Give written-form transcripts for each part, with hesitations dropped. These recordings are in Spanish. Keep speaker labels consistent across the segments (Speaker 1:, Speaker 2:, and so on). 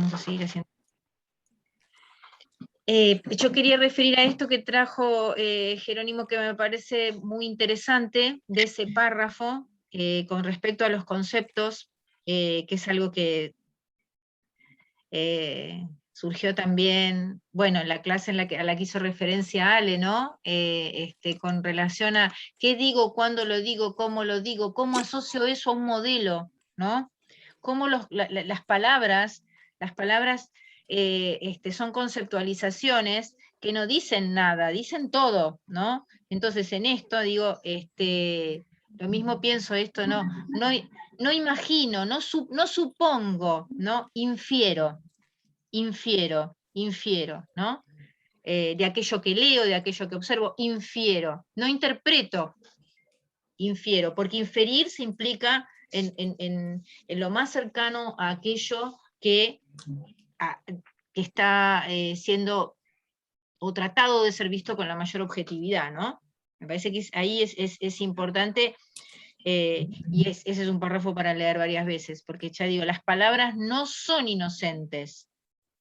Speaker 1: vamos a seguir haciendo. Yo quería referir a esto que trajo Jerónimo, que me parece muy interesante, de ese párrafo, con respecto a los conceptos, que es algo que surgió también, bueno, en la clase a la que hizo referencia Ale, ¿no? Con relación a qué digo, cuándo lo digo, cómo asocio eso a un modelo, ¿no? Cómo las palabras son conceptualizaciones que no dicen nada, dicen todo, ¿no? Entonces en esto digo, lo mismo pienso esto, no imagino, no supongo, ¿no? Infiero, ¿no? De aquello que leo, de aquello que observo, infiero, no interpreto, infiero, porque inferir se implica en lo más cercano a aquello que está siendo o tratado de ser visto con la mayor objetividad, ¿no? Me parece que ahí es importante, y ese es un párrafo para leer varias veces, porque ya digo, las palabras no son inocentes.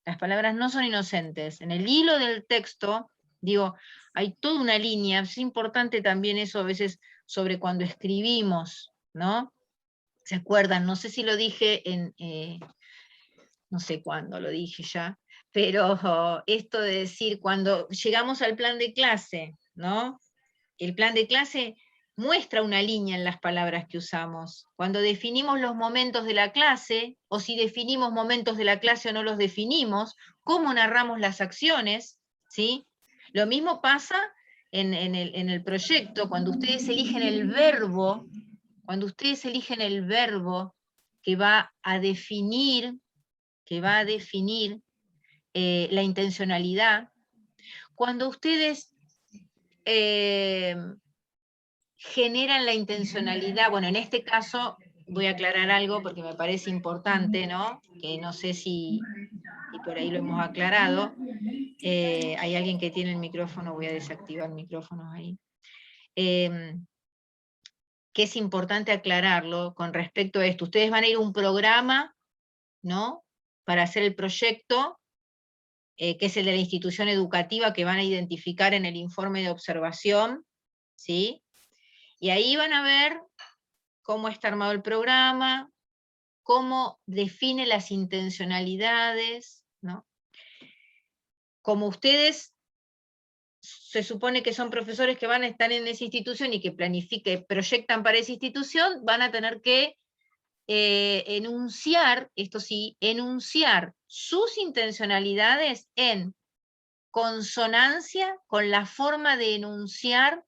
Speaker 1: Las palabras no son inocentes. En el hilo del texto, digo, hay toda una línea, es importante también eso a veces sobre cuando escribimos, ¿no? ¿Se acuerdan? No sé si lo dije no sé cuándo lo dije ya, pero esto de decir, cuando llegamos al plan de clase, ¿no? El plan de clase muestra una línea en las palabras que usamos. Cuando definimos los momentos de la clase, o si definimos momentos de la clase o no los definimos, cómo narramos las acciones, ¿sí? Lo mismo pasa en el proyecto, cuando ustedes eligen el verbo, que va a definir, la intencionalidad, cuando ustedes generan la intencionalidad, bueno, en este caso voy a aclarar algo porque me parece importante, ¿no? Que no sé si por ahí lo hemos aclarado. Hay alguien que tiene el micrófono, voy a desactivar micrófonos ahí. Que es importante aclararlo con respecto a esto. Ustedes van a ir a un programa, ¿no? Para hacer el proyecto, que es el de la institución educativa que van a identificar en el informe de observación, ¿sí? Y ahí van a ver cómo está armado el programa, cómo define las intencionalidades, ¿no? Como ustedes se supone que son profesores que van a estar en esa institución y que proyectan para esa institución, van a tener que enunciar, esto sí, enunciar sus intencionalidades en consonancia con la forma de enunciar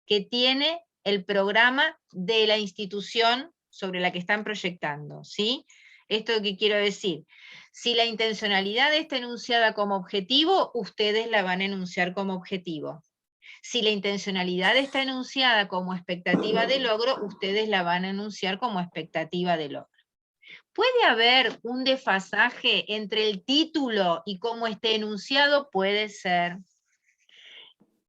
Speaker 1: que tiene el programa de la institución sobre la que están proyectando, ¿sí? ¿Esto qué quiero decir? Si la intencionalidad está enunciada como objetivo, ustedes la van a enunciar como objetivo. Si la intencionalidad está enunciada como expectativa de logro, ustedes la van a enunciar como expectativa de logro. ¿Puede haber un desfasaje entre el título y cómo esté enunciado? Puede ser.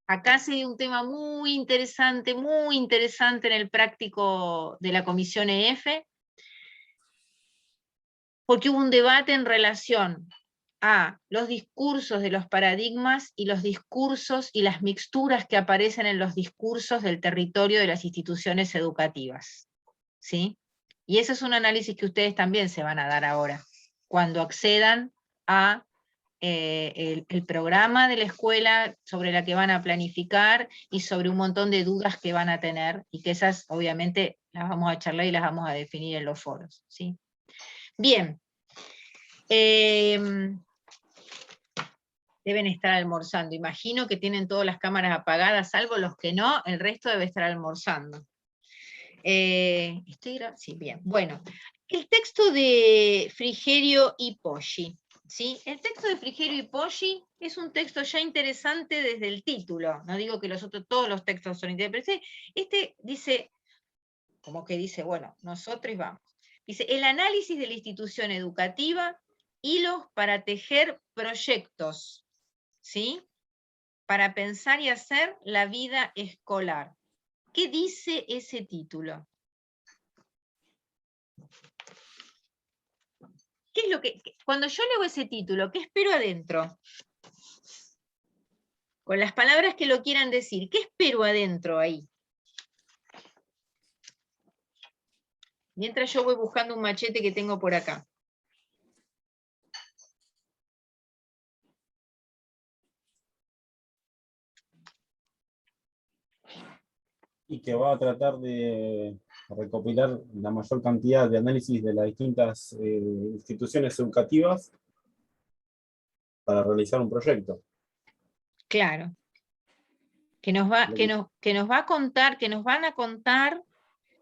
Speaker 1: Acá se dio un tema muy interesante en el práctico de la Comisión EF, porque hubo un debate en relación a los discursos de los paradigmas y los discursos y las mixturas que aparecen en los discursos del territorio de las instituciones educativas, ¿sí? Y ese es un análisis que ustedes también se van a dar ahora, cuando accedan a el programa de la escuela sobre la que van a planificar y sobre un montón de dudas que van a tener, y que esas obviamente las vamos a charlar y las vamos a definir en los foros, ¿sí? Bien. Deben estar almorzando. Imagino que tienen todas las cámaras apagadas, salvo los que no, el resto debe estar almorzando. Sí, bien. Bueno, el texto de Frigerio y Poggi, ¿sí? El texto de Frigerio y Poggi es un texto ya interesante desde el título. No digo que todos los textos son interesantes, pero este dice, como que dice, bueno, nosotros vamos. Dice, el análisis de la institución educativa, hilos para tejer proyectos, ¿sí? Para pensar y hacer la vida escolar. ¿Qué dice ese título? ¿qué es lo que, cuando yo leo ese título, qué espero adentro? Con las palabras que lo quieran decir, ¿qué espero adentro ahí? Mientras yo voy buscando un machete que tengo por acá.
Speaker 2: Y que va a tratar de recopilar la mayor cantidad de análisis de las distintas instituciones educativas para realizar un proyecto.
Speaker 1: Claro. Que nos va a contar, que nos van a contar,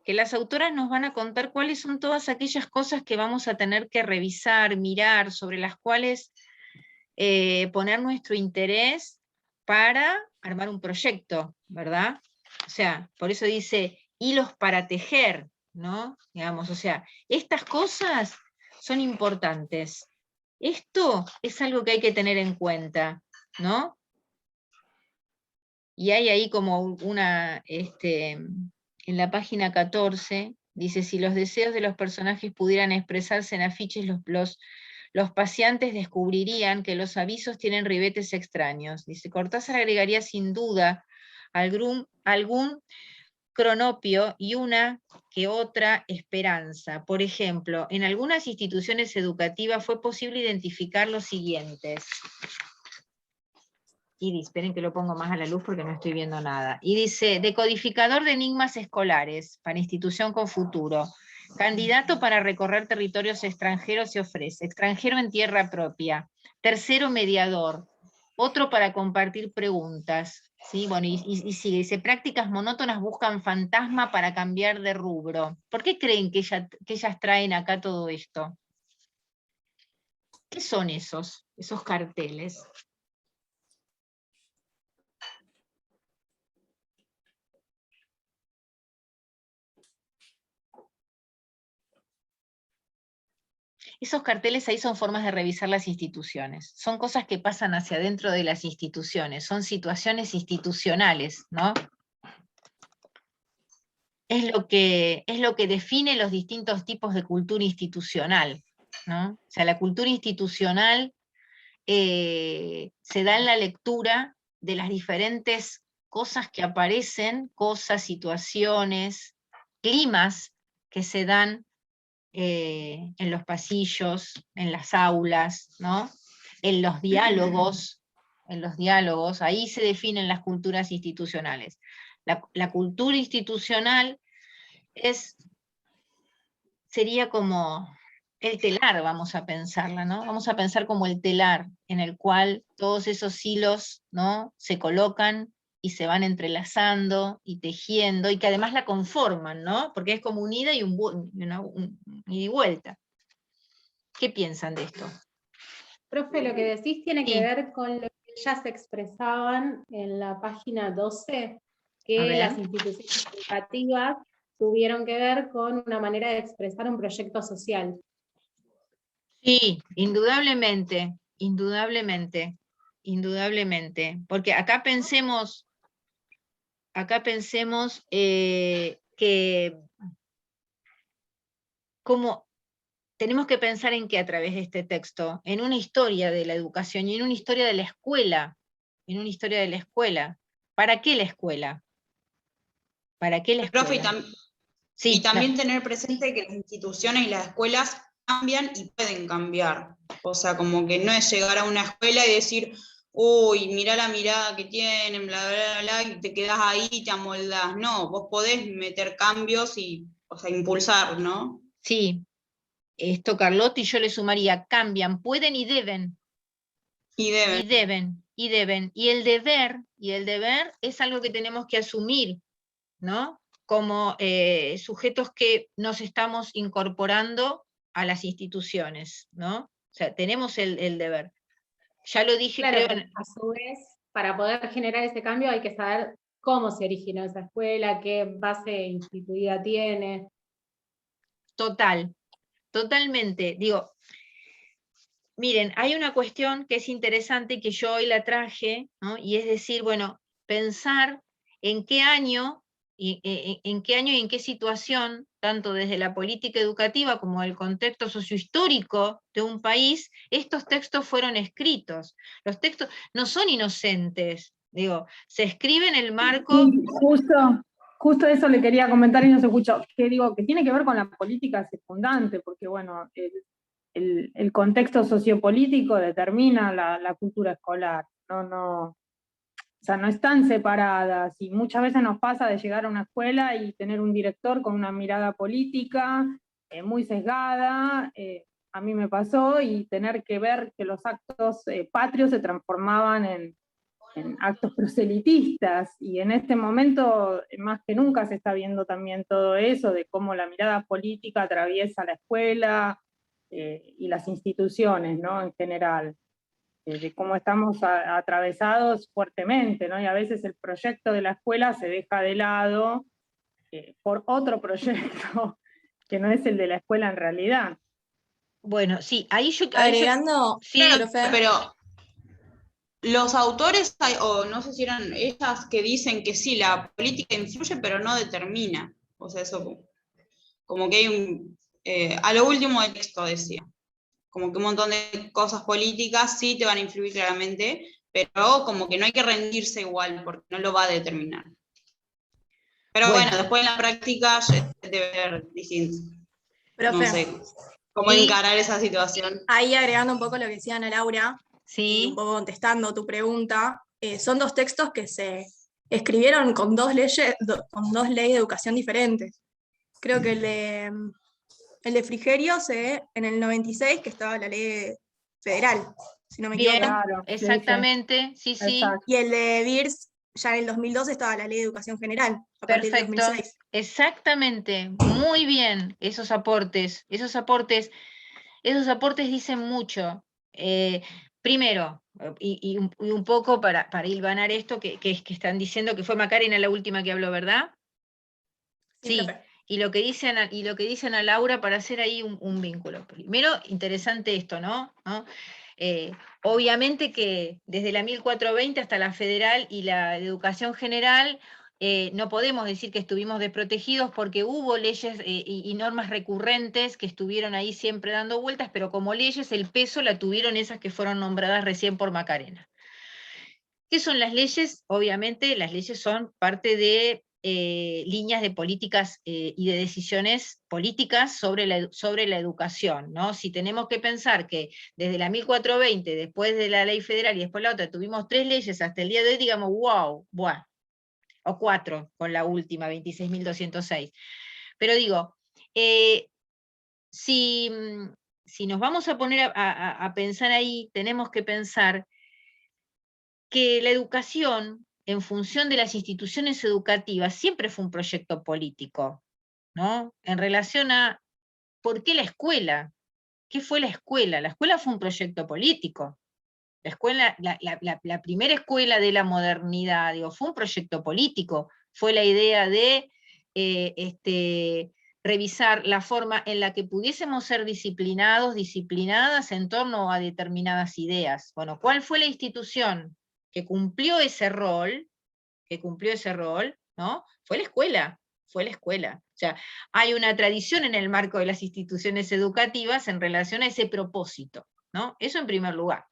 Speaker 1: que las autoras nos van a contar cuáles son todas aquellas cosas que vamos a tener que revisar, mirar, sobre las cuales poner nuestro interés para armar un proyecto, ¿verdad? O sea, por eso dice hilos para tejer, ¿no? Digamos, o sea, estas cosas son importantes. Esto es algo que hay que tener en cuenta, ¿no? Y hay ahí como una, en la página 14, dice, si los deseos de los personajes pudieran expresarse en afiches, los paseantes descubrirían que los avisos tienen ribetes extraños. Dice, Cortázar agregaría sin duda algún cronopio y una que otra esperanza. Por ejemplo, en algunas instituciones educativas fue posible identificar los siguientes. Y esperen que lo pongo más a la luz porque no estoy viendo nada. Y dice, decodificador de enigmas escolares para institución con futuro. Candidato para recorrer territorios extranjeros se ofrece. Extranjero en tierra propia. Tercero, mediador. Otro para compartir preguntas. ¿Sí? Bueno, y sigue, dice, prácticas monótonas buscan fantasma para cambiar de rubro. ¿Por qué creen que ellas traen acá todo esto? ¿Qué son esos carteles? Esos carteles ahí son formas de revisar las instituciones, son cosas que pasan hacia adentro de las instituciones, son situaciones institucionales, ¿no? Es lo que define los distintos tipos de cultura institucional, ¿no? O sea, la cultura institucional se da en la lectura de las diferentes cosas que aparecen, cosas, situaciones, climas que se dan en los pasillos, en las aulas, ¿no? En los diálogos, ahí se definen las culturas institucionales. La cultura institucional sería como el telar, vamos a pensarla, ¿no? Vamos a pensar como el telar en el cual todos esos hilos, ¿no? Se colocan y se van entrelazando y tejiendo, y que además la conforman, ¿no? Porque es como un ida y un ida y vuelta. ¿Qué piensan de esto?
Speaker 3: Profe, lo que decís tiene
Speaker 1: Sí.
Speaker 3: que ver con lo que ellas expresaban en la página 12, que las instituciones educativas tuvieron que ver con una manera de expresar un proyecto social.
Speaker 1: Sí, indudablemente, indudablemente, indudablemente. Porque acá pensemos que como tenemos que pensar en que a través de este texto, en una historia de la educación y en una historia de la escuela, en una historia de la escuela. ¿Para qué la escuela? ¿Para qué la escuela?
Speaker 4: Profe,
Speaker 1: Sí,
Speaker 4: y también tener presente que las instituciones y las escuelas cambian y pueden cambiar. O sea, como que no es llegar a una escuela y decir, uy, mirá la mirada que tienen, bla, bla, bla, y te quedás ahí y te amoldás. No, vos podés meter cambios y, o sea, impulsar, ¿no?
Speaker 1: Sí, esto Carlotti yo le sumaría, cambian, pueden y deben.
Speaker 4: Y deben.
Speaker 1: Y deben, y deben. Y el deber es algo que tenemos que asumir, ¿no? Como sujetos que nos estamos incorporando a las instituciones, ¿no? O sea, tenemos el deber. Ya lo dije,
Speaker 3: Claro,
Speaker 1: creo.
Speaker 3: pero a su vez, para poder generar ese cambio hay que saber cómo se originó esa escuela, qué base instituida tiene.
Speaker 1: Totalmente. Digo, miren, hay una cuestión que es interesante que yo hoy la traje, ¿no? Y es decir, bueno, pensar en qué año en qué año y en qué situación, tanto desde la política educativa como el contexto sociohistórico de un país, estos textos fueron escritos. Los textos no son inocentes, digo, se escribe en el marco...
Speaker 5: Sí, justo eso le quería comentar y no se escuchó, que digo, que tiene que ver con la política secundante, porque bueno, el contexto sociopolítico determina la cultura escolar, o sea, no están separadas, y muchas veces nos pasa de llegar a una escuela y tener un director con una mirada política muy sesgada, a mí me pasó, y tener que ver que los actos patrios se transformaban en actos proselitistas, y en este momento más que nunca se está viendo también todo eso, de cómo la mirada política atraviesa la escuela y las instituciones, ¿no? En general. De cómo estamos atravesados fuertemente, ¿no? Y a veces el proyecto de la escuela se deja de lado por otro proyecto que no es el de la escuela en realidad.
Speaker 1: Bueno, sí, ahí yo...
Speaker 6: Agregando,
Speaker 1: sí,
Speaker 6: profe,
Speaker 4: Pero los autores, o no sé si eran ellas, que dicen que sí, la política influye, pero no determina. O sea, eso como que hay un... a lo último del texto decía, como que un montón de cosas políticas sí te van a influir claramente, pero como que no hay que rendirse igual, porque no lo va a determinar. Pero bueno, después en la práctica debe ser distinto.
Speaker 6: profe,
Speaker 4: No sé cómo
Speaker 1: Sí.
Speaker 4: encarar esa situación.
Speaker 6: ahí agregando un poco lo que decía Ana Laura, y
Speaker 1: sí,
Speaker 6: un poco contestando tu pregunta, son dos textos que se escribieron con dos leyes de educación diferentes. Creo que el de Frigerio en el 96, que estaba la ley federal, si no me
Speaker 1: bien,
Speaker 6: equivoco.
Speaker 5: Claro, sí,
Speaker 1: exactamente, sí, sí,
Speaker 5: Exacto.
Speaker 6: Y el de Birs, ya en el 2002 estaba la ley de educación general, a partir del
Speaker 1: perfecto,
Speaker 6: 2006.
Speaker 1: exactamente, muy bien, esos aportes dicen mucho. Primero, y un poco para hilvanar esto, que están diciendo que fue Macarena la última que habló, ¿verdad? Sí,
Speaker 6: profe.
Speaker 1: y lo que dicen a Laura, para hacer ahí un vínculo. Primero, interesante esto, ¿no? Obviamente que desde la 1420 hasta la federal y la educación general, no podemos decir que estuvimos desprotegidos, porque hubo leyes y normas recurrentes que estuvieron ahí siempre dando vueltas, pero como leyes el peso la tuvieron esas que fueron nombradas recién por Macarena. ¿Qué son las leyes? Obviamente las leyes son parte de líneas de políticas y de decisiones políticas sobre la educación, ¿no? Si tenemos que pensar que desde la 1420, después de la ley federal y después la otra, tuvimos 3 leyes hasta el día de hoy, digamos, wow, bueno, o 4 con la última, 26.206. Pero digo, si nos vamos a poner a pensar ahí, tenemos que pensar que la educación, en función de las instituciones educativas, siempre fue un proyecto político, ¿no? En relación a ¿por qué la escuela? ¿Qué fue la escuela? La escuela fue un proyecto político. La escuela, la primera escuela de la modernidad, digo, fue un proyecto político. Fue la idea de revisar la forma en la que pudiésemos ser disciplinadas en torno a determinadas ideas. Bueno, ¿cuál fue la institución que cumplió ese rol? ¿No? Fue la escuela. O sea, hay una tradición en el marco de las instituciones educativas en relación a ese propósito, ¿no? Eso en primer lugar.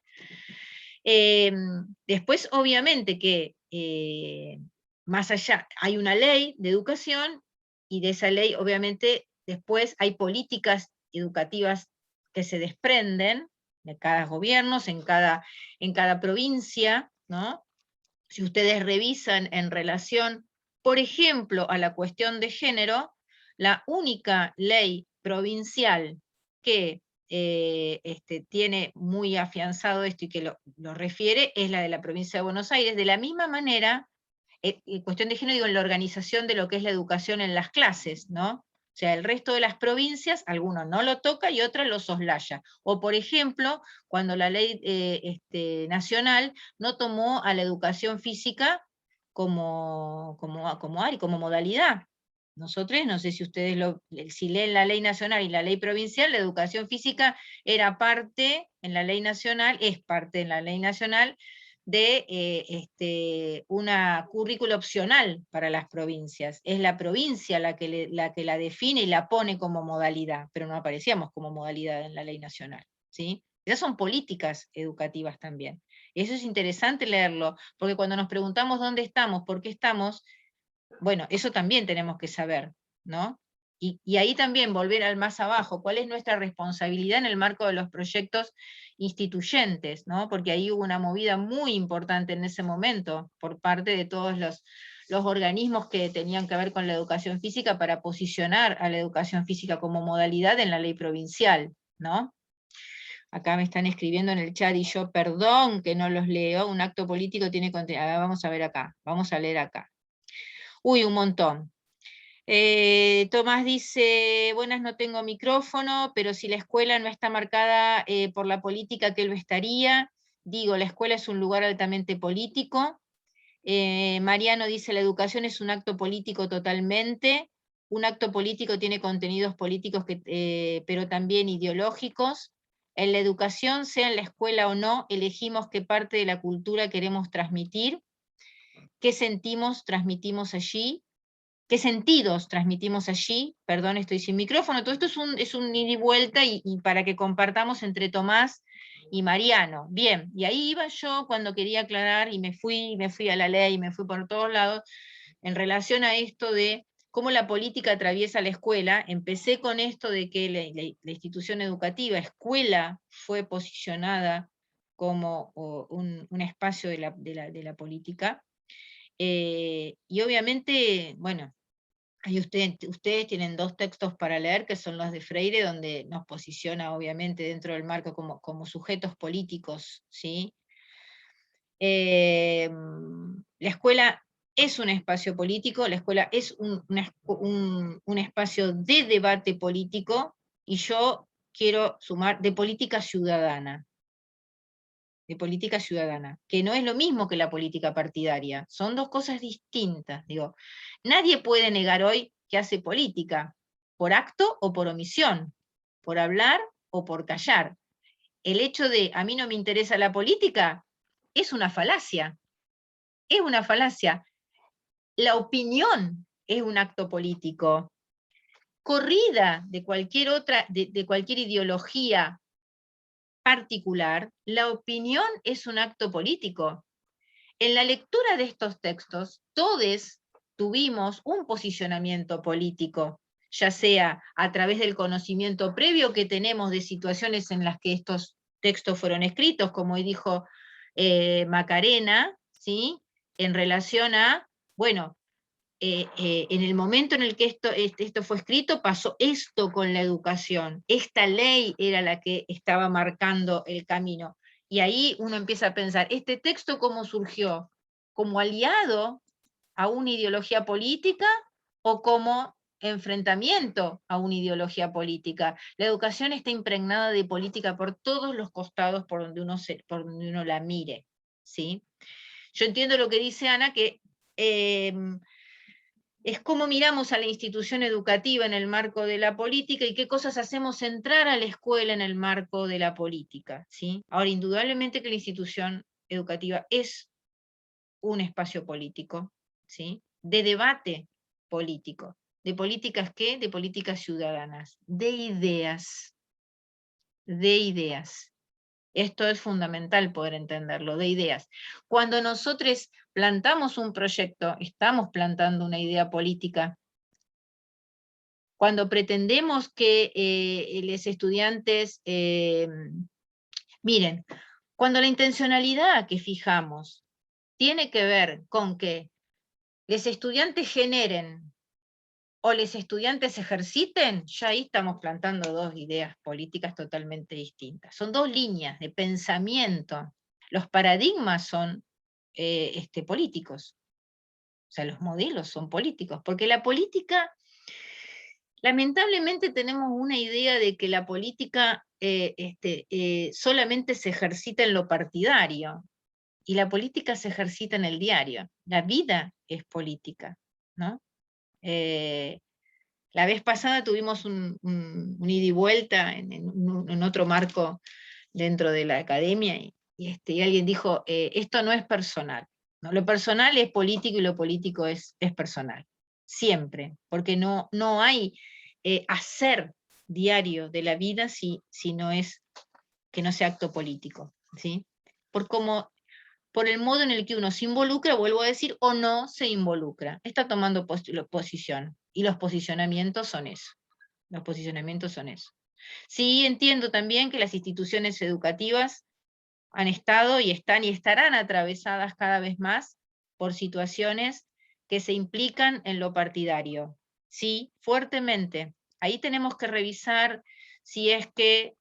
Speaker 1: Después, obviamente que más allá, hay una ley de educación, y de esa ley, obviamente, después hay políticas educativas que se desprenden de cada gobierno, en cada provincia, ¿no? Si ustedes revisan en relación, por ejemplo, a la cuestión de género, la única ley provincial que tiene muy afianzado esto y que lo refiere es la de la provincia de Buenos Aires. De la misma manera, en cuestión de género, digo, en la organización de lo que es la educación en las clases, ¿no? O sea, el resto de las provincias, algunos no lo toca y otras lo soslaya. O, por ejemplo, cuando la ley nacional no tomó a la educación física como modalidad. Nosotros, no sé si ustedes si leen la ley nacional y la ley provincial, la educación física era parte en la ley nacional, es parte en la ley nacional de una currícula opcional para las provincias. Es la provincia la que la define y la pone como modalidad, pero no aparecíamos como modalidad en la ley nacional, ¿sí? Esas son políticas educativas también. Eso es interesante leerlo, porque cuando nos preguntamos dónde estamos, por qué estamos, bueno, eso también tenemos que saber, ¿no? Y ahí también volver al más abajo, ¿cuál es nuestra responsabilidad en el marco de los proyectos instituyentes, ¿no? Porque ahí hubo una movida muy importante en ese momento por parte de todos los organismos que tenían que ver con la educación física para posicionar a la educación física como modalidad en la ley provincial, ¿no? Acá me están escribiendo en el chat y yo, perdón que no los leo, un acto político tiene contenido. Vamos a ver acá, vamos a leer acá. Uy, un montón. Tomás dice, buenas, no tengo micrófono, pero si la escuela no está marcada por la política, ¿qué lo estaría? Digo, la escuela es un lugar altamente político. Mariano dice, la educación es un acto político totalmente. Un acto político tiene contenidos políticos, pero también ideológicos. En la educación, sea en la escuela o no, elegimos qué parte de la cultura queremos transmitir, qué sentimos, transmitimos allí, qué sentidos transmitimos allí. Perdón, estoy sin micrófono. Todo esto es un ida y vuelta y para que compartamos entre Tomás y Mariano. Bien, y ahí iba yo cuando quería aclarar y me fui a la ley, me fui por todos lados, en relación a esto de cómo la política atraviesa la escuela. Empecé con esto de que la institución educativa, escuela, fue posicionada como un espacio de la política. Y obviamente, bueno, ahí ustedes tienen dos textos para leer, que son los de Freire, donde nos posiciona obviamente dentro del marco como sujetos políticos, ¿sí? La escuela es un espacio político, la escuela es un espacio de debate político, y yo quiero sumar de política ciudadana, que no es lo mismo que la política partidaria, son dos cosas distintas. Digo, nadie puede negar hoy que hace política, por acto o por omisión, por hablar o por callar. El hecho de a mí no me interesa la política es una falacia, es una falacia. La opinión es un acto político, corrida de cualquier otra, de cualquier ideología particular. La opinión es un acto político. En la lectura de estos textos, todos tuvimos un posicionamiento político, ya sea a través del conocimiento previo que tenemos de situaciones en las que estos textos fueron escritos, como dijo Macarena, ¿sí? En relación a, bueno, en el momento en el que esto fue escrito, pasó esto con la educación. Esta ley era la que estaba marcando el camino. Y ahí uno empieza a pensar, ¿este texto cómo surgió? ¿Como aliado a una ideología política o como enfrentamiento a una ideología política? La educación está impregnada de política por todos los costados por donde uno la mire, ¿sí? Yo entiendo lo que dice Ana, que es cómo miramos a la institución educativa en el marco de la política y qué cosas hacemos entrar a la escuela en el marco de la política, ¿sí? Ahora, indudablemente que la institución educativa es un espacio político, ¿sí? De debate político. ¿De políticas qué? De políticas ciudadanas, de ideas, de ideas. Esto es fundamental poder entenderlo, de ideas. Cuando nosotros plantamos un proyecto, estamos plantando una idea política. Cuando pretendemos que los estudiantes, miren, cuando la intencionalidad que fijamos tiene que ver con que los estudiantes generen o los estudiantes ejerciten, ya ahí estamos plantando dos ideas políticas totalmente distintas. Son dos líneas de pensamiento. Los paradigmas son políticos. O sea, los modelos son políticos. Porque la política, lamentablemente tenemos una idea de que la política solamente se ejercita en lo partidario. Y la política se ejercita en el diario. La vida es política, ¿no? La vez pasada tuvimos un ida y vuelta en otro marco dentro de la academia, y alguien dijo, esto no es personal, ¿no? Lo personal es político y lo político es personal, siempre, porque no hay hacer diario de la vida si no es, que no sea acto político, ¿sí? Por el modo en el que uno se involucra, vuelvo a decir, o no se involucra, está tomando posición, y los posicionamientos son eso, los posicionamientos son eso. Sí, entiendo también que las instituciones educativas han estado y están y estarán atravesadas cada vez más por situaciones que se implican en lo partidario. Sí, fuertemente. Ahí tenemos que revisar si es que,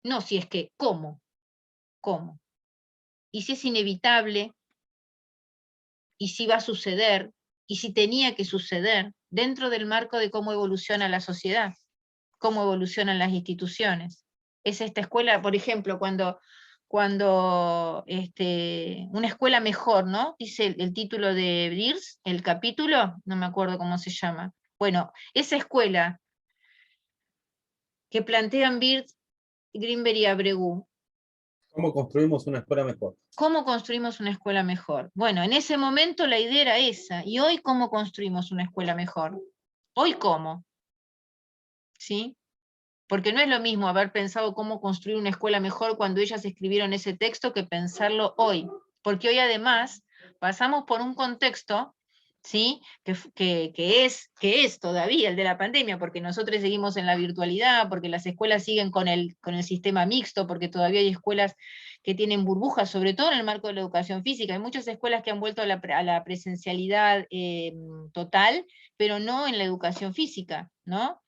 Speaker 1: no si es que, ¿cómo? Y si es inevitable, y si va a suceder, y si tenía que suceder, dentro del marco de cómo evoluciona la sociedad, cómo evolucionan las instituciones. Es esta escuela, por ejemplo, cuando una escuela mejor, ¿no? Dice el título de Beers, el capítulo, no me acuerdo cómo se llama. Bueno, esa escuela que plantean Beers, Greenberg y Abregu.
Speaker 2: ¿Cómo construimos una escuela mejor?
Speaker 1: ¿Cómo construimos una escuela mejor? Bueno, en ese momento la idea era esa. ¿Y hoy cómo construimos una escuela mejor? ¿Hoy cómo? ¿Sí? Porque no es lo mismo haber pensado cómo construir una escuela mejor cuando ellas escribieron ese texto que pensarlo hoy. Porque hoy además pasamos por un contexto, ¿sí? que es todavía el de la pandemia, porque nosotros seguimos en la virtualidad, porque las escuelas siguen con el sistema mixto, porque todavía hay escuelas que tienen burbujas, sobre todo en el marco de la educación física. Hay muchas escuelas que han vuelto a la presencialidad total, pero no en la educación física, ¿no?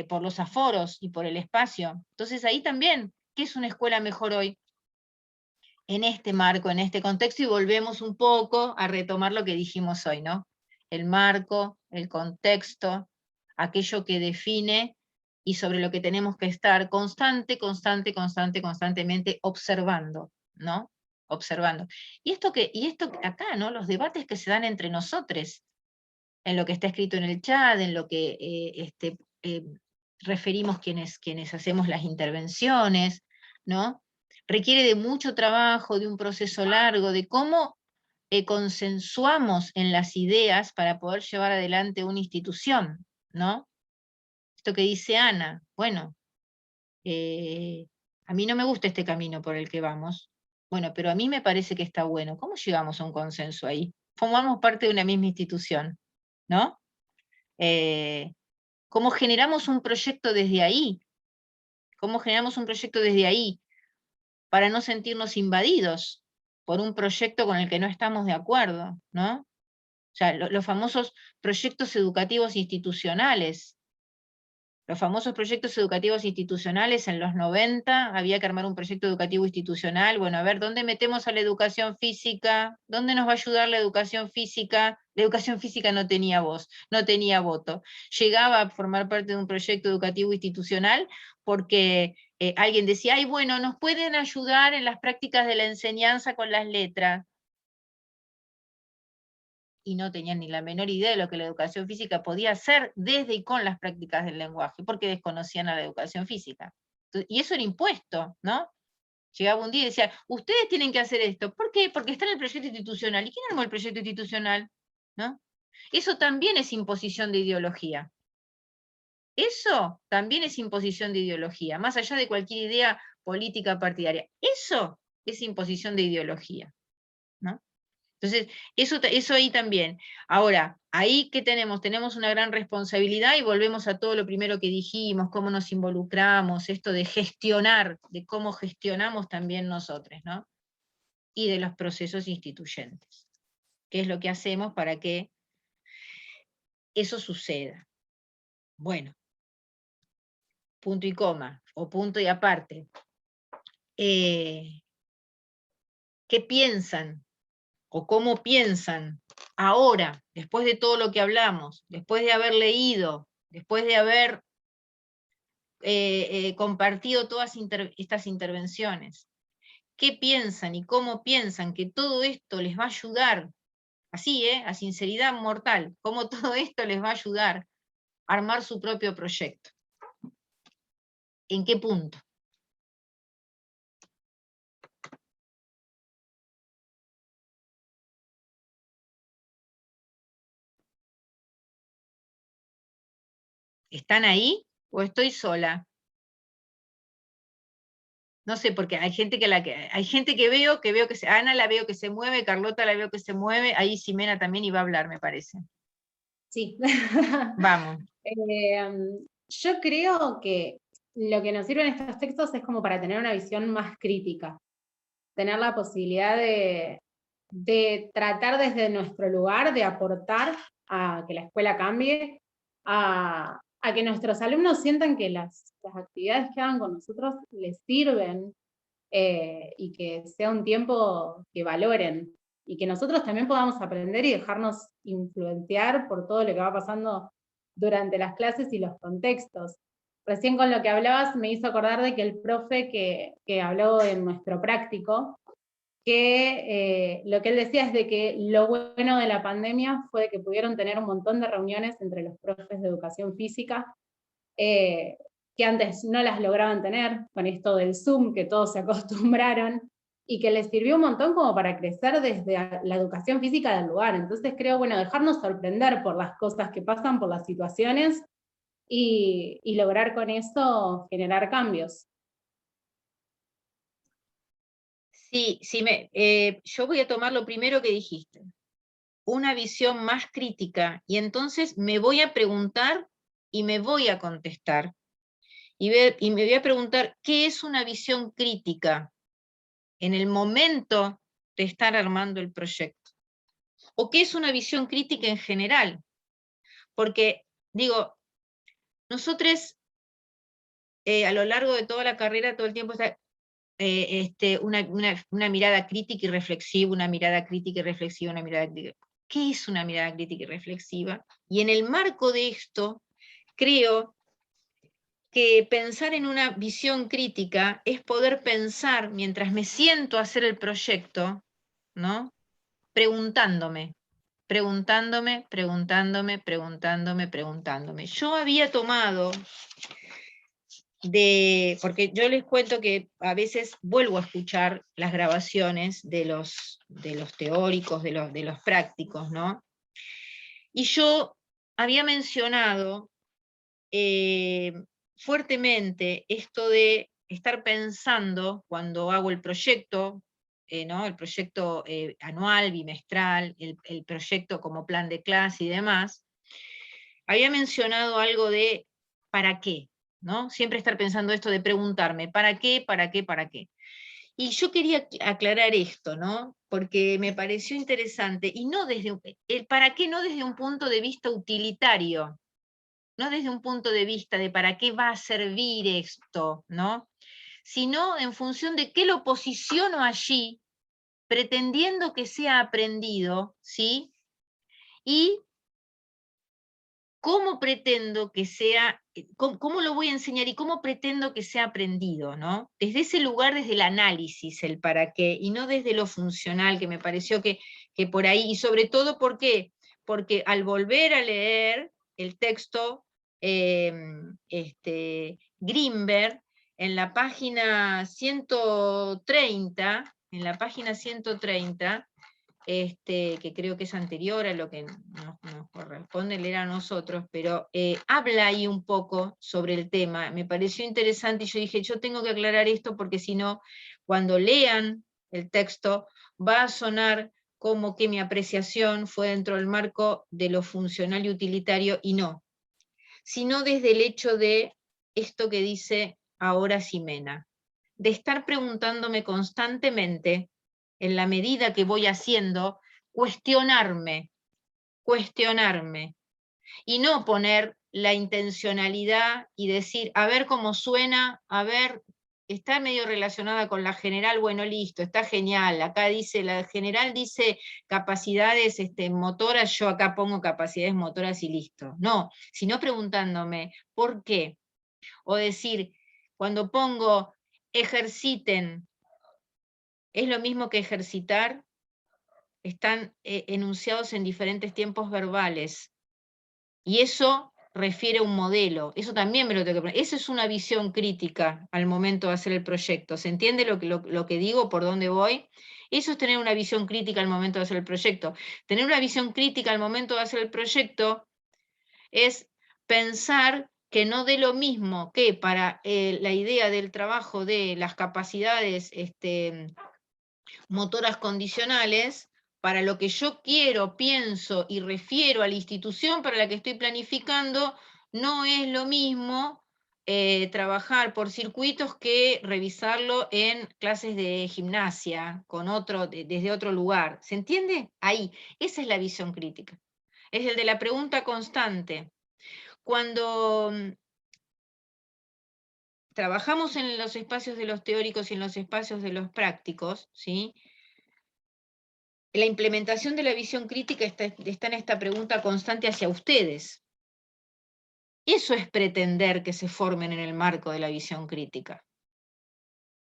Speaker 1: Por los aforos y por el espacio. Entonces ahí también, ¿qué es una escuela mejor hoy? En este marco, en este contexto, y volvemos un poco a retomar lo que dijimos hoy, ¿no? El marco, el contexto, aquello que define y sobre lo que tenemos que estar constantemente observando, ¿no? Observando. Y esto acá, ¿no? Los debates que se dan entre nosotros, en lo que está escrito en el chat, en lo que referimos quienes hacemos las intervenciones, ¿no? Requiere de mucho trabajo, de un proceso largo, de cómo consensuamos en las ideas para poder llevar adelante una institución, ¿no? Esto que dice Ana, bueno, a mí no me gusta este camino por el que vamos, bueno, pero a mí me parece que está bueno. ¿Cómo llegamos a un consenso ahí? Formamos parte de una misma institución, ¿no? ¿Cómo generamos un proyecto desde ahí? ¿Cómo generamos un proyecto desde ahí? Para no sentirnos invadidos por un proyecto con el que no estamos de acuerdo, ¿no? O sea, los famosos proyectos educativos institucionales. Los famosos proyectos educativos institucionales en los 90, había que armar un proyecto educativo institucional, bueno, a ver, ¿dónde metemos a la educación física? ¿Dónde nos va a ayudar la educación física? La educación física no tenía voz, no tenía voto. Llegaba a formar parte de un proyecto educativo institucional porque alguien decía, ay, bueno, nos pueden ayudar en las prácticas de la enseñanza con las letras. Y no tenían ni la menor idea de lo que la educación física podía hacer desde y con las prácticas del lenguaje, porque desconocían a la educación física. Y eso era impuesto, ¿no? Llegaba un día y decía, ustedes tienen que hacer esto. ¿Por qué? Porque está en el proyecto institucional. ¿Y quién armó el proyecto institucional? ¿No? Eso también es imposición de ideología. Eso también es imposición de ideología, más allá de cualquier idea política partidaria. Eso es imposición de ideología, ¿no? Entonces, eso ahí también. Ahora, ahí que tenemos una gran responsabilidad y volvemos a todo lo primero que dijimos, cómo nos involucramos, esto de gestionar, de cómo gestionamos también nosotros, ¿no? Y de los procesos instituyentes. ¿Qué es lo que hacemos para que eso suceda? Bueno, punto y coma, o punto y aparte. ¿Qué piensan? ¿O cómo piensan ahora, después de todo lo que hablamos, después de haber leído, después de haber compartido todas estas intervenciones? ¿Qué piensan y cómo piensan que todo esto les va a ayudar, así, a sinceridad mortal, cómo todo esto les va a ayudar a armar su propio proyecto? ¿En qué punto? ¿Están ahí o estoy sola? No sé, porque hay gente hay gente que veo que Ana la veo que se mueve, Carlota la veo que se mueve, ahí Ximena también iba a hablar, me parece.
Speaker 3: Sí.
Speaker 1: Vamos.
Speaker 3: Yo creo que lo que nos sirven estos textos es como para tener una visión más crítica, tener la posibilidad de tratar desde nuestro lugar, de aportar a que la escuela cambie, a que nuestros alumnos sientan que las actividades que hagan con nosotros les sirven, y que sea un tiempo que valoren, y que nosotros también podamos aprender y dejarnos influenciar por todo lo que va pasando durante las clases y los contextos. Recién con lo que hablabas me hizo acordar de que el profe que habló en nuestro práctico, que lo que él decía es de que lo bueno de la pandemia fue de que pudieron tener un montón de reuniones entre los profes de educación física, que antes no las lograban tener, con esto del Zoom, que todos se acostumbraron, y que les sirvió un montón como para crecer desde la educación física del lugar. Entonces creo, bueno, dejarnos sorprender por las cosas que pasan, por las situaciones, y lograr con eso generar cambios.
Speaker 1: Sí, yo voy a tomar lo primero que dijiste, una visión más crítica, y entonces me voy a preguntar y me voy a contestar. Y me voy a preguntar, ¿qué es una visión crítica en el momento de estar armando el proyecto? ¿O qué es una visión crítica en general? Porque, digo, nosotros a lo largo de toda la carrera, todo el tiempo está una mirada crítica y reflexiva, una mirada crítica y reflexiva, una mirada crítica. ¿Qué es una mirada crítica y reflexiva? Y en el marco de esto, creo que pensar en una visión crítica es poder pensar, mientras me siento a hacer el proyecto, ¿no? Preguntándome. Yo había tomado porque yo les cuento que a veces vuelvo a escuchar las grabaciones de los teóricos, de los prácticos, ¿no? Y yo había mencionado fuertemente esto de estar pensando cuando hago el proyecto, ¿no? El proyecto anual, bimestral, el proyecto como plan de clase y demás, había mencionado algo de ¿para qué? ¿No? Siempre estar pensando esto de preguntarme, ¿para qué? ¿Para qué? ¿Para qué? Y yo quería aclarar esto, ¿no? Porque me pareció interesante, y no desde el para qué no desde un punto de vista utilitario, no desde un punto de vista de para qué va a servir esto, ¿no? Sino en función de qué lo posiciono allí, pretendiendo que sea aprendido, ¿sí? Y cómo pretendo que sea, cómo lo voy a enseñar y cómo pretendo que sea aprendido, ¿no? Desde ese lugar, desde el análisis, el para qué, y no desde lo funcional, que me pareció que por ahí, y sobre todo, ¿por qué? Porque al volver a leer el texto, Grinberg, en la página 130, que creo que es anterior a lo que nos corresponde leer a nosotros, pero habla ahí un poco sobre el tema. Me pareció interesante y yo dije, yo tengo que aclarar esto porque si no, cuando lean el texto, va a sonar como que mi apreciación fue dentro del marco de lo funcional y utilitario, y no, sino desde el hecho de esto que dice ahora Ximena, de estar preguntándome constantemente, en la medida que voy haciendo, cuestionarme, y no poner la intencionalidad y decir, a ver cómo suena, a ver, está medio relacionada con la general, bueno, listo, está genial, acá dice, la general dice capacidades motoras, yo acá pongo capacidades motoras y listo. No, sino preguntándome, ¿por qué? O decir, cuando pongo ejerciten, ¿es lo mismo que ejercitar? Están enunciados en diferentes tiempos verbales. Y eso refiere a un modelo. Eso también me lo tengo que poner. Esa es una visión crítica al momento de hacer el proyecto. ¿Se entiende lo que digo, por dónde voy? Eso es tener una visión crítica al momento de hacer el proyecto. Tener una visión crítica al momento de hacer el proyecto es pensar que no dé lo mismo que para la idea del trabajo de las capacidades motoras condicionales, para lo que yo quiero, pienso y refiero a la institución para la que estoy planificando, no es lo mismo trabajar por circuitos que revisarlo en clases de gimnasia, desde otro lugar. ¿Se entiende? Ahí, esa es la visión crítica. Es el de la pregunta constante. Cuando trabajamos en los espacios de los teóricos y en los espacios de los prácticos, ¿sí? La implementación de la visión crítica está en esta pregunta constante hacia ustedes. Eso es pretender que se formen en el marco de la visión crítica.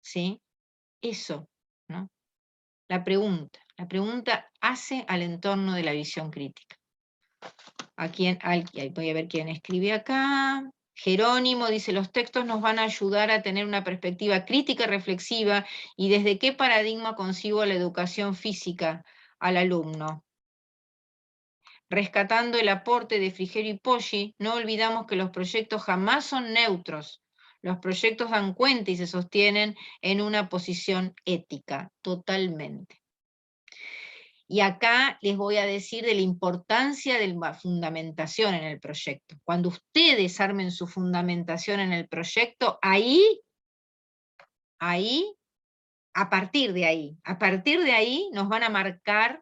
Speaker 1: ¿Sí? Eso, ¿no? La pregunta hace al entorno de la visión crítica. Voy a ver quién escribe acá. Jerónimo dice, los textos nos van a ayudar a tener una perspectiva crítica y reflexiva, y desde qué paradigma concibo la educación física al alumno. Rescatando el aporte de Frigerio y Poggi, no olvidamos que los proyectos jamás son neutros. Los proyectos dan cuenta y se sostienen en una posición ética, totalmente. Y acá les voy a decir de la importancia de la fundamentación en el proyecto. Cuando ustedes armen su fundamentación en el proyecto, ahí, a partir de ahí nos van a marcar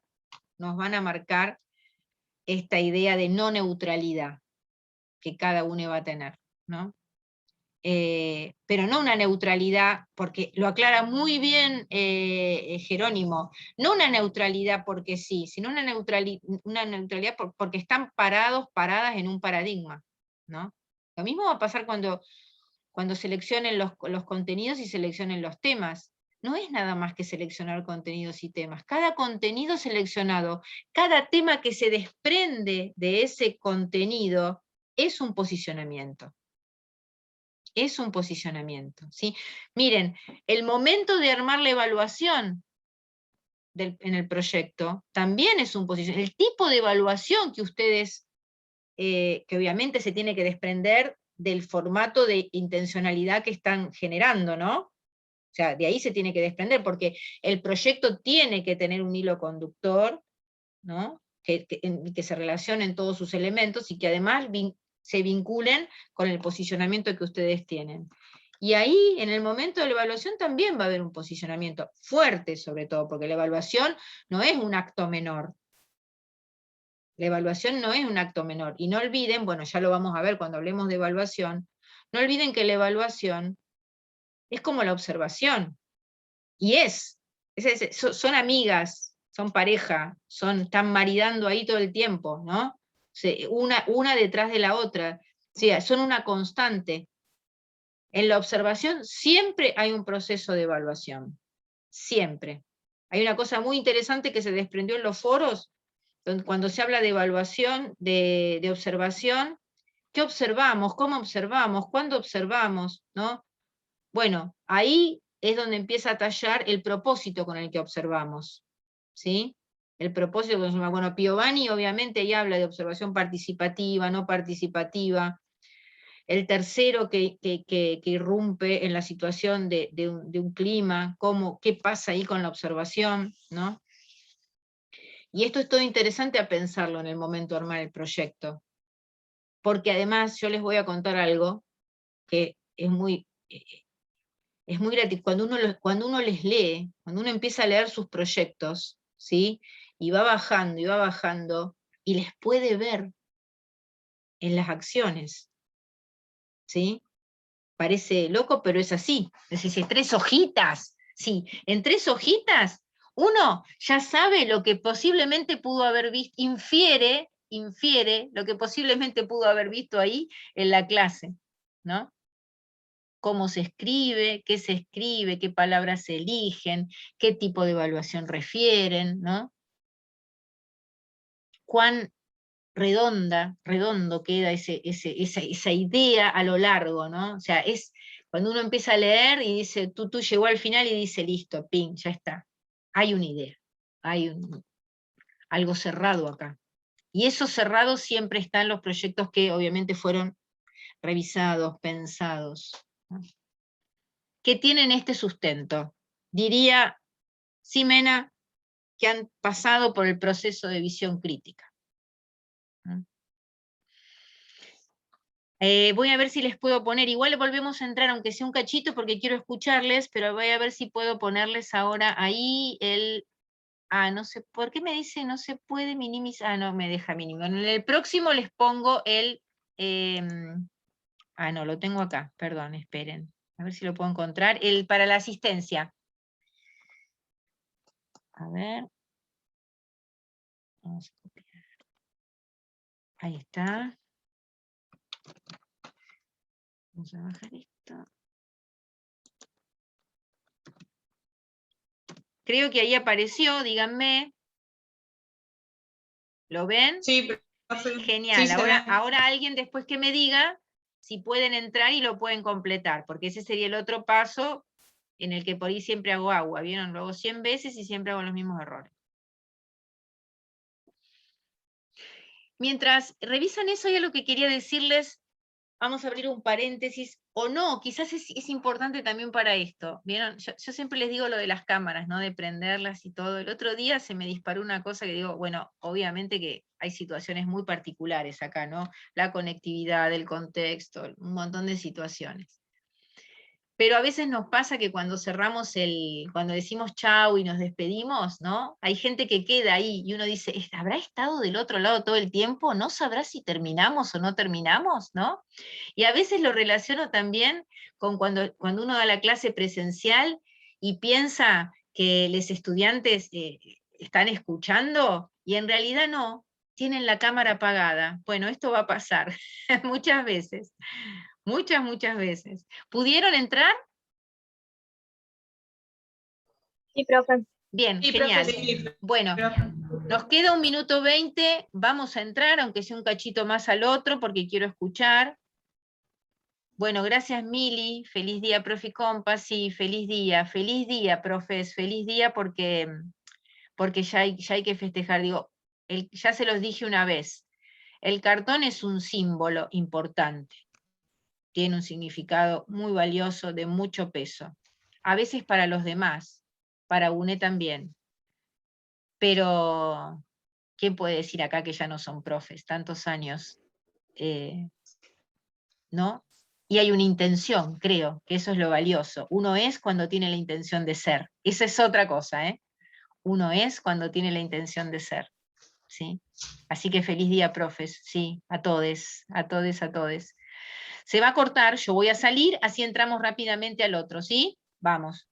Speaker 1: esta idea de no neutralidad que cada uno va a tener, ¿no? Pero no una neutralidad, porque lo aclara muy bien Jerónimo, no una neutralidad porque sí, sino una neutralidad porque están paradas en un paradigma, ¿no? Lo mismo va a pasar cuando seleccionen los contenidos y seleccionen los temas. No es nada más que seleccionar contenidos y temas. Cada contenido seleccionado, cada tema que se desprende de ese contenido es un posicionamiento. Es un posicionamiento, ¿sí? Miren, el momento de armar la evaluación en el proyecto también es un posicionamiento. El tipo de evaluación que ustedes, que obviamente se tiene que desprender del formato de intencionalidad que están generando, ¿no? O sea, de ahí se tiene que desprender, porque el proyecto tiene que tener un hilo conductor, ¿no? Que se relacionen todos sus elementos y que además se vinculen con el posicionamiento que ustedes tienen. Y ahí, en el momento de la evaluación, también va a haber un posicionamiento fuerte, sobre todo, porque la evaluación no es un acto menor. La evaluación no es un acto menor. Y no olviden, bueno, ya lo vamos a ver cuando hablemos de evaluación, no olviden que la evaluación es como la observación. Y son amigas, son pareja, están maridando ahí todo el tiempo, ¿no? Una detrás de la otra. O sea, son una constante. En la observación siempre hay un proceso de evaluación. Siempre. Hay una cosa muy interesante que se desprendió en los foros, cuando se habla de evaluación, de observación. ¿Qué observamos? ¿Cómo observamos? ¿Cuándo observamos? ¿No? Bueno, ahí es donde empieza a tallar el propósito con el que observamos, ¿sí? El propósito, bueno, Piovani obviamente ahí habla de observación participativa, no participativa. El tercero que irrumpe en la situación de un clima, qué pasa ahí con la observación, ¿no? Y esto es todo interesante a pensarlo en el momento de armar el proyecto. Porque además yo les voy a contar algo que es muy gratificante. Cuando uno les lee, cuando uno empieza a leer sus proyectos, ¿sí? Y va bajando, y les puede ver en las acciones, ¿sí? Parece loco, pero es así. Es decir, 3 hojitas, sí, en 3 hojitas, uno ya sabe lo que posiblemente pudo haber visto, infiere lo que posiblemente pudo haber visto ahí en la clase, ¿no? Cómo se escribe, qué palabras se eligen, qué tipo de evaluación refieren, ¿no? Cuán redondo queda esa idea a lo largo, ¿no? O sea, es cuando uno empieza a leer y dice, tú llegó al final y dice, listo, ping, ya está. Hay una idea, hay algo cerrado acá. Y eso cerrado siempre está en los proyectos que obviamente fueron revisados, pensados, ¿no? Que tienen este sustento. Diría Ximena que han pasado por el proceso de visión crítica. Voy a ver si les puedo poner, igual volvemos a entrar, aunque sea un cachito, porque quiero escucharles, pero voy a ver si puedo ponerles ahora ahí no sé, ¿por qué me dice no se puede minimizar? No me deja minimizar. En el próximo les pongo no, lo tengo acá, perdón, esperen. A ver si lo puedo encontrar. Para la asistencia. A ver. Vamos a copiar. Ahí está. Vamos a bajar esto. Creo que ahí apareció, díganme. ¿Lo ven?
Speaker 4: Sí, profe.
Speaker 1: Genial.
Speaker 4: Sí, se ve.
Speaker 1: Ahora alguien después que me diga si pueden entrar y lo pueden completar, porque ese sería el otro paso en el que por ahí siempre hago agua, ¿vieron? Lo hago 100 veces y siempre hago los mismos errores. Mientras revisan eso, ya lo que quería decirles, vamos a abrir un paréntesis, o no, quizás es importante también para esto, ¿vieron? Yo siempre les digo lo de las cámaras, ¿no? De prenderlas y todo. El otro día se me disparó una cosa que digo, bueno, obviamente que hay situaciones muy particulares acá, ¿no? La conectividad, el contexto, un montón de situaciones. Pero a veces nos pasa que cuando cerramos cuando decimos chau y nos despedimos, ¿no? Hay gente que queda ahí y uno dice, ¿habrá estado del otro lado todo el tiempo? ¿No sabrá si terminamos o no terminamos? ¿No? Y a veces lo relaciono también con cuando uno da la clase presencial y piensa que los estudiantes están escuchando y en realidad no, tienen la cámara apagada. Bueno, esto va a pasar muchas veces. Muchas veces. ¿Pudieron entrar?
Speaker 7: Sí, profe.
Speaker 1: Bien,
Speaker 4: Sí,
Speaker 1: genial.
Speaker 4: profe, sí.
Speaker 1: Bueno, nos queda 1 minuto 20, vamos a entrar, aunque sea un cachito más al otro, porque quiero escuchar. Bueno, gracias Mili, feliz día, profe Compa, sí, feliz día, profes, feliz día porque ya hay que festejar. Digo, ya se los dije una vez, el cartón es un símbolo importante. Tiene un significado muy valioso, de mucho peso. A veces para los demás, para UNE también. Pero, ¿quién puede decir acá que ya no son profes? Tantos años, ¿no? Y hay una intención, creo, que eso es lo valioso. Uno es cuando tiene la intención de ser. Esa es otra cosa, ¿eh? Uno es cuando tiene la intención de ser, ¿sí? Así que feliz día, profes, sí, a todes, a todes, a todes. Se va a cortar, yo voy a salir, así entramos rápidamente al otro, ¿sí? Vamos.